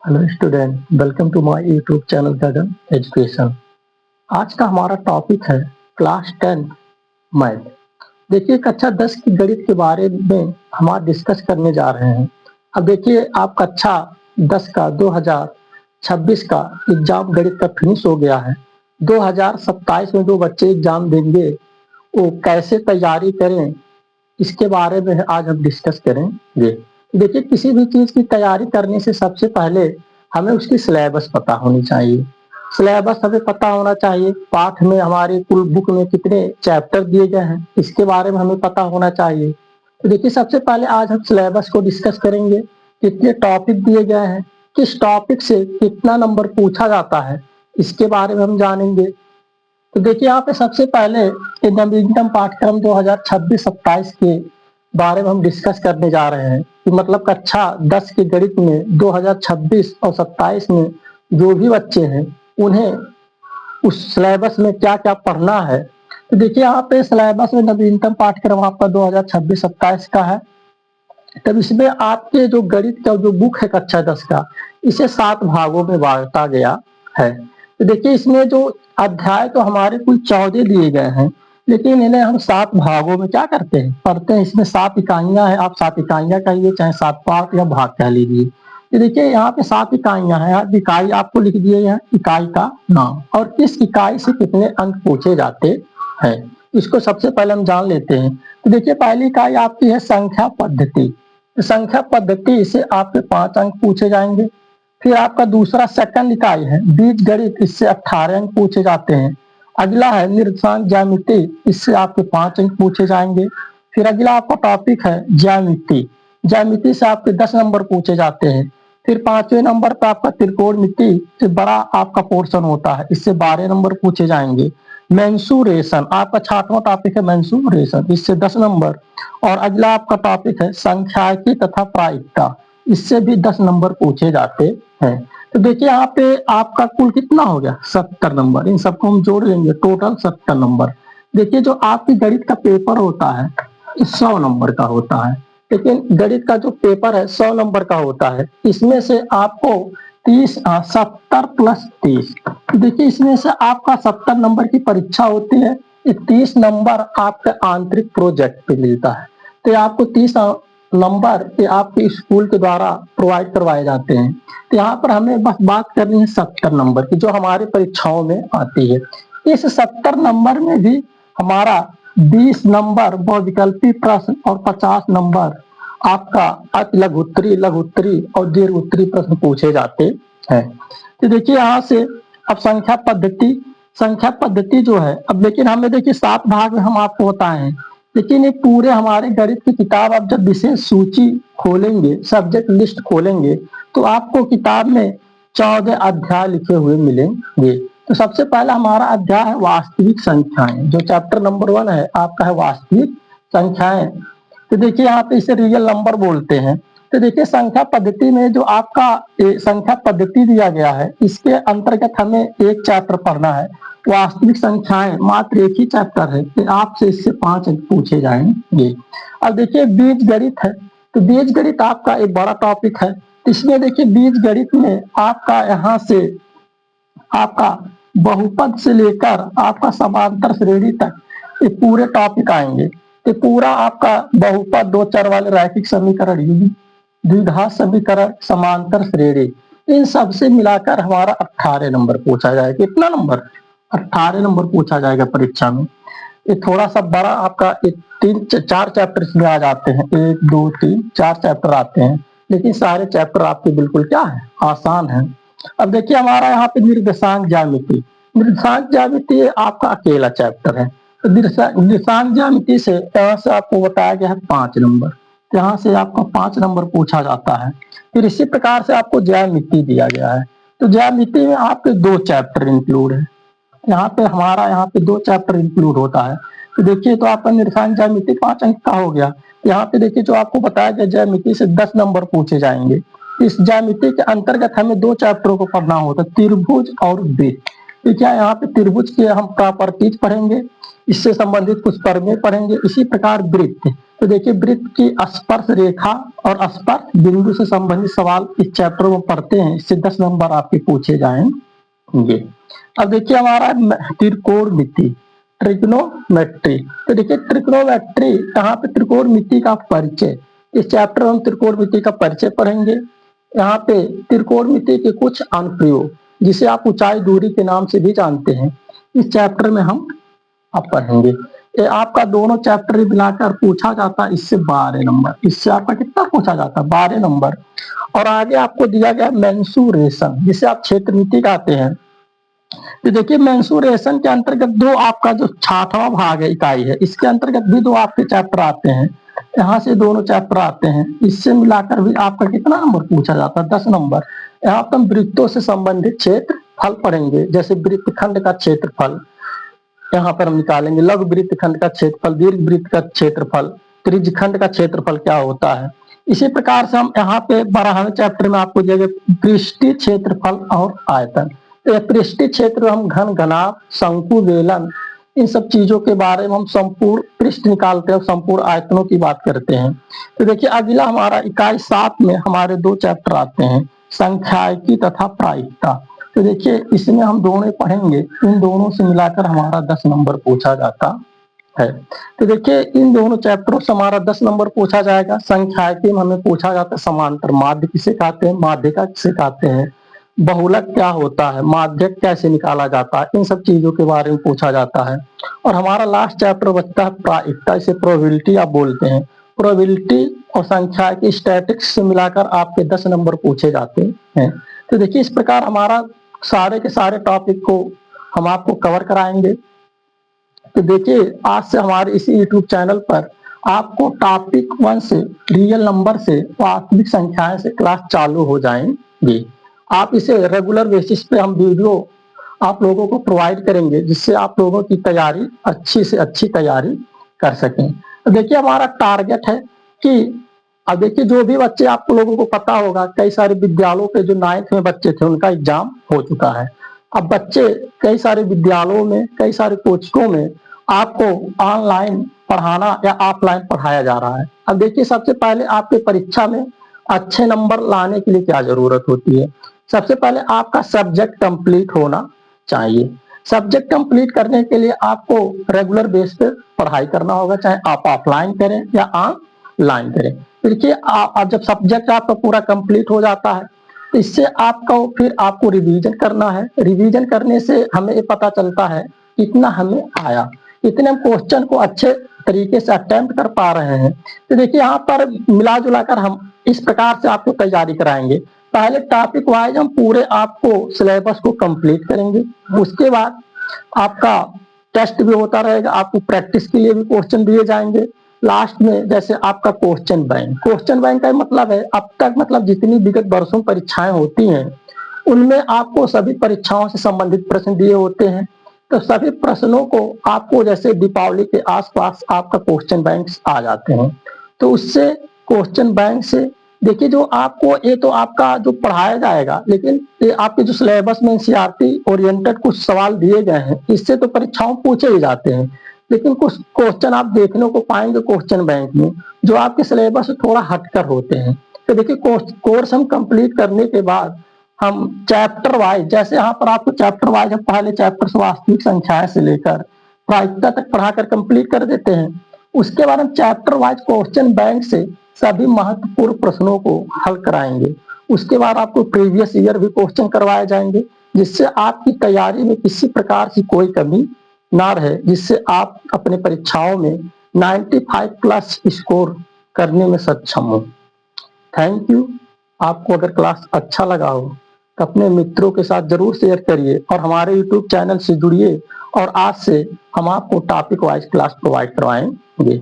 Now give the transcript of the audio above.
Hello student, welcome to my YouTube channel Gagan education. आज का हमारा टॉपिक है क्लास 10 मैथ। देखिए कक्षा 10 की गणित के बारे में हम आज डिस्कस करने जा रहे हैं। अब देखिए आप कक्षा 10 का 2026 का एग्जाम गणित का फिनिश हो गया है। 2027 में जो बच्चे एग्जाम देंगे वो कैसे तैयारी करें, इसके बारे में आज हम डिस्कस करेंगे। देखिए किसी भी चीज की तैयारी करने से सबसे पहले हमें उसकी सिलेबस पता होनी चाहिए। सिलेबस हमें पता होना चाहिए, पाठ में हमारे कुल बुक में कितने चैप्टर दिए गए हैं इसके बारे में हमें पता होना चाहिए। तो देखिए सबसे पहले आज हम सिलेबस को डिस्कस करेंगे। कितने टॉपिक दिए गए हैं, किस टॉपिक से कितना नंबर पूछा जाता है, इसके बारे में हम जानेंगे। तो देखिए यहाँ पे सबसे पहले नवीनतम पाठ्यक्रम 2026-27 के बारे में हम डिस्कस करने जा रहे हैं कि मतलब कक्षा 10 के गणित में 2026 और 27 में जो भी बच्चे हैं उन्हें उस सिलेबस में क्या क्या पढ़ना है। तो देखिए यहाँ पे सिलेबस में नवीनतम पाठ्यक्रम आपका 2026-27 का है। तब इसमें आपके जो गणित का जो बुक है कक्षा 10 का, इसे 7 भागों में बांटा गया है। तो देखिए इसमें जो अध्याय तो हमारे कुल 14 दिए गए हैं, लेकिन इन्हें हम 7 भागों में क्या करते हैं, पढ़ते हैं। इसमें 7 इकाइयां हैं, आप 7 इकाइयां कहिए चाहे 7 पार्ट या भाग कह लीजिए। तो देखिए यहाँ पे 7 इकाइयां हैं, इकाई आपको लिख दिए हैं, इकाई का नाम और किस इकाई से कितने अंक पूछे जाते हैं, इसको सबसे पहले हम जान लेते हैं। तो देखिए पहली इकाई आपकी है संख्या पद्धति। तो संख्या पद्धति से आपके 5 अंक पूछे जाएंगे। फिर आपका दूसरा सेकंड इकाई है बीज गणित, इससे 18 अंक पूछे जाते हैं। अगला है निर्देशांक ज्यामिति, इससे आपके 5 अंक पूछे जाएंगे। फिर अगला आपका टॉपिक है ज्यामिति, ज्यामिति से आपके 10 नंबर पूछे जाते हैं। फिर 5वें नंबर पर आपका त्रिकोणमिति से बड़ा आपका पोर्शन होता है, इससे 12 नंबर पूछे जाएंगे। मेंसुरेशन आपका 6वां टॉपिक है, मेंसुरेशन, इससे 10 नंबर। और अगला आपका टॉपिक है संख्याकी तथा प्रायिकता, इससे भी 10 नंबर पूछे जाते हैं। तो देखिए यहाँ पे आपका कुल कितना हो गया, 70 नंबर। इन सबको हम जोड़ लेंगे, टोटल 70 नंबर। देखिए जो आपकी गणित का पेपर होता है 100 नंबर का होता है, लेकिन गणित का जो पेपर है 100 नंबर का होता है। इसमें से आपको 70 प्लस 30, देखिए इसमें से आपका 70 नंबर की परीक्षा होती है। 30 नंबर आपका आंतरिक प्रोजेक्ट पे मिलता है। तो आपको 30 नंबर ये आपके स्कूल के द्वारा प्रोवाइड करवाए जाते हैं। तो यहाँ पर हमें बस बात करनी है 70 नंबर की, जो हमारे परीक्षाओं में आती है। इस 70 नंबर में भी हमारा 20 नंबर बहुविकल्पी प्रश्न और 50 नंबर आपका अति लघु उत्तरी, लघु उत्तरी और दीर्घ उत्तरी प्रश्न पूछे जाते हैं। तो देखिए यहाँ से अब संख्या पद्धति जो है, अब लेकिन हमें देखिए 7 भाग में हम आपको बताएं, लेकिन ये पूरे हमारे गणित की किताब आप जब विशेष सूची खोलेंगे, सब्जेक्ट लिस्ट खोलेंगे, तो आपको किताब में 14 अध्याय लिखे हुए मिलेंगे। तो सबसे पहला हमारा अध्याय है वास्तविक संख्याएं, जो चैप्टर नंबर 1 है आपका है वास्तविक संख्याएं। तो देखिए यहाँ पे इसे रियल नंबर बोलते हैं। तो देखिए संख्या पद्धति में जो आपका संख्या पद्धति दिया गया है, इसके अंतर्गत हमें एक चैप्टर पढ़ना है वास्तविक संख्याएं, मात्र एक ही चैप्टर है कि आपसे इससे 5 अंक पूछे जाएंगे। अब देखिए बीज गणित है, तो बीज गणित आपका एक बड़ा टॉपिक है। इसमें देखिए बीज गणित में आपका यहाँ से आपका बहुपद से लेकर आपका समांतर श्रेणी तक ये पूरे टॉपिक आएंगे। ये पूरा आपका बहुपद, दो चर वाले रैखिक समीकरण, द्विघात समीकरण, समांतर श्रेणी, इन सब से मिलाकर हमारा 18 नंबर पूछा जाएगा। कितना नंबर, 18 नंबर पूछा जाएगा परीक्षा में। ये थोड़ा सा बड़ा आपका 4 चैप्टर इसमें आ जाते हैं, 1 2 3 4 चैप्टर आते हैं, लेकिन सारे चैप्टर आपके बिल्कुल क्या है, आसान है। अब देखिए हमारा यहाँ पे निर्देशांक ज्यामिति, निर्देशांक ज्यामिति आपका अकेला चैप्टर है। तो निर्देशांक ज्यामिति से यहाँ से आपको बताया गया है 5 नंबर, यहाँ से आपको 5 नंबर पूछा जाता है। फिर इसी प्रकार से आपको ज्यामिति दिया गया है। तो ज्यामिति में आपके 2 चैप्टर इंक्लूड है, यहाँ पे 2 चैप्टर इंक्लूड होता है। तो देखिए तो आपका निर्देशांक ज्यामिति 5 अंक का हो गया। यहाँ पे देखिए जो आपको बताया गया ज्यामिति से 10 नंबर पूछे जाएंगे। इस ज्यामिति के अंतर्गत हमें 2 चैप्टरों को पढ़ना होता है, त्रिभुज और वृत्त। देखिए यहाँ पे त्रिभुज के हम प्रॉपर्टीज पढ़ेंगे, इससे संबंधित कुछ प्रमेय पढ़ेंगे। इसी प्रकार वृत्त, तो देखिए वृत्त की स्पर्श रेखा और स्पर्श बिंदु से संबंधित सवाल इस चैप्टर में पढ़ते हैं, इससे 10 नंबर आपके पूछे जाएंगे। अब देखिए हमारा त्रिकोणमिति, ट्रिग्नोमेट्री, तो देखिए ट्रिग्नोमेट्री यहाँ पे त्रिकोणमिति का परिचय, इस चैप्टर में हम त्रिकोणमिति का परिचय पढ़ेंगे। यहाँ पे त्रिकोणमिति के कुछ अनुप्रयोग, जिसे आप ऊंचाई दूरी के नाम से भी जानते हैं, इस चैप्टर में हम आप पढ़ेंगे। ये आपका दोनों चैप्टर मिलाकर पूछा जाता है इससे 12 नंबर, इससे आपका कितना पूछा जाता है 12 नंबर। और आगे आपको दिया गया मेंसुरेशन, जिसे आप क्षेत्रमिति कहते हैं। तो देखिए मेंसुरेशन के अंतर्गत दो आपका जो 6वां भाग है, इकाई है, इसके अंतर्गत भी दो आपके चैप्टर आते हैं, यहाँ से दोनों चैप्टर आते हैं, इससे मिलाकर भी आपका कितना नंबर पूछा जाता है 10 नंबर। यहाँ पर हम वृत्तों से संबंधित क्षेत्रफल पढ़ेंगे, जैसे वृत्तखंड का क्षेत्रफल यहाँ पर हम निकालेंगे, लघु वृत्तखंड का क्षेत्रफल, दीर्घ वृत्त का क्षेत्रफल, त्रिज्यखंड का क्षेत्रफल क्या होता है। इसी प्रकार से हम यहाँ पे 12वें चैप्टर में आपको दिया गया पृष्ठीय क्षेत्रफल और आयतन। तो पृष्ठीय क्षेत्र हम घन, घनाभ, शंकु, बेलन, इन सब चीजों के बारे में हम संपूर्ण पृष्ठ निकालते हैं, संपूर्ण आयतनों की बात करते हैं। तो देखिए अगला हमारा इकाई 7 में हमारे दो चैप्टर आते हैं, संख्यायिकी तथा प्रायिकता। तो देखिए इसमें हम दोनों पढ़ेंगे, इन दोनों से मिलाकर हमारा 10 नंबर पूछा जाता है। तो देखिए इन दोनों चैप्टरों से हमारा 10 नंबर पूछा जाएगा। संख्यायिकी में हमें पूछा जाता है समांतर माध्य किसे कहते हैं, माध्यिका किसे कहते हैं, बहुलक क्या होता है, माध्यक कैसे निकाला जाता है, इन सब चीजों के बारे में पूछा जाता है। और हमारा लास्ट चैप्टर बचता है प्रायिकता, इसे प्रोबेबिलिटी आप बोलते हैं। प्रोबेबिलिटी और संख्यायिकी स्टैटिस्टिक्स से मिलाकर आपके 10 नंबर पूछे जाते हैं। तो देखिए इस प्रकार हमारा सारे के सारे टॉपिक को हम आपको कवर कराएंगे। तो देखिए आज से हमारे इसी यूट्यूब चैनल पर आपको टॉपिक 1 से रियल नंबर से वास्तविक संख्याएं से क्लास चालू हो जाएंगी। आप इसे रेगुलर बेसिस पे हम वीडियो आप लोगों को प्रोवाइड करेंगे, जिससे आप लोगों की तैयारी अच्छी से अच्छी तैयारी कर सकें। तो देखिए हमारा टारगेट है कि अब देखिए जो भी बच्चे आप लोगों को पता होगा, कई सारे विद्यालयों के जो 9th में बच्चे थे उनका एग्जाम हो चुका है। अब बच्चे कई सारे विद्यालयों में, कई सारे कोचिंगों में आपको ऑनलाइन पढ़ाना या ऑफलाइन पढ़ाया जा रहा है। अब देखिए सबसे पहले आपके परीक्षा में अच्छे नंबर लाने के लिए क्या जरूरत होती है, सबसे पहले आपका सब्जेक्ट कंप्लीट होना चाहिए। सब्जेक्ट कंप्लीट करने के लिए आपको रेगुलर बेस पे पढ़ाई करना होगा, चाहे आप ऑफलाइन करें या ऑनलाइन करें। देखिए आप जब सब्जेक्ट आपका पूरा कंप्लीट हो जाता है, तो इससे आपको फिर आपको रिवीजन करना है। रिवीजन करने से हमें ये पता चलता है कितना हमें आया, कितने हम क्वेश्चन को अच्छे तरीके से अटेम्प्ट कर पा रहे हैं। तो देखिए यहाँ पर मिला जुला कर हम इस प्रकार से आपको तैयारी कराएंगे। पहले टॉपिक वाइज हम पूरे आपको सिलेबस को कंप्लीट करेंगे, उसके बाद आपका टेस्ट भी होता रहेगा, आपको प्रैक्टिस के लिए भी क्वेश्चन दिए जाएंगे। लास्ट में जैसे आपका क्वेश्चन बैंक, क्वेश्चन बैंक का मतलब है अब तक मतलब जितनी विगत वर्षों परीक्षाएं होती हैं उनमें आपको सभी परीक्षाओं से संबंधित प्रश्न दिए होते हैं। तो सभी प्रश्नों को आपको जैसे दीपावली के आसपास आपका क्वेश्चन बैंक आ जाते हैं, तो उससे क्वेश्चन बैंक से देखिए जो आपको ये तो आपका जो पढ़ाया जाएगा, लेकिन ये आपके जो सिलेबस में एनसीईआरटी ओरिएंटेड कुछ सवाल दिए गए हैं, इससे तो परीक्षाओं पूछे ही जाते हैं, लेकिन कुछ क्वेश्चन आप देखने को पाएंगे क्वेश्चन बैंक में जो आपके सिलेबस से थोड़ा हटकर होते हैं। तो देखिए कोर्स हम कंप्लीट करने के बाद हम चैप्टर वाइज, जैसे यहाँ पर आपको चैप्टर वाइज हम पहले चैप्टर वास्तविक संख्याएं से लेकर प्रायिकता तक पढ़ाकर कंप्लीट कर देते हैं। उसके बाद हम चैप्टर वाइज क्वेश्चन बैंक से सभी महत्वपूर्ण प्रश्नों को हल कराएंगे। उसके बाद आपको प्रीवियस ईयर भी क्वेश्चन करवाए जाएंगे, जिससे आपकी तैयारी में किसी प्रकार की कोई कमी ना रहे, जिससे आप अपने परीक्षाओं में 95+ स्कोर करने में सक्षम हो। Thank you. आपको अगर क्लास अच्छा लगा हो तो अपने मित्रों के साथ जरूर शेयर करिए और हमारे यूट्यूब चैनल से जुड़िए, और आज से हम आपको टॉपिक वाइज क्लास प्रोवाइड करवाएंगे।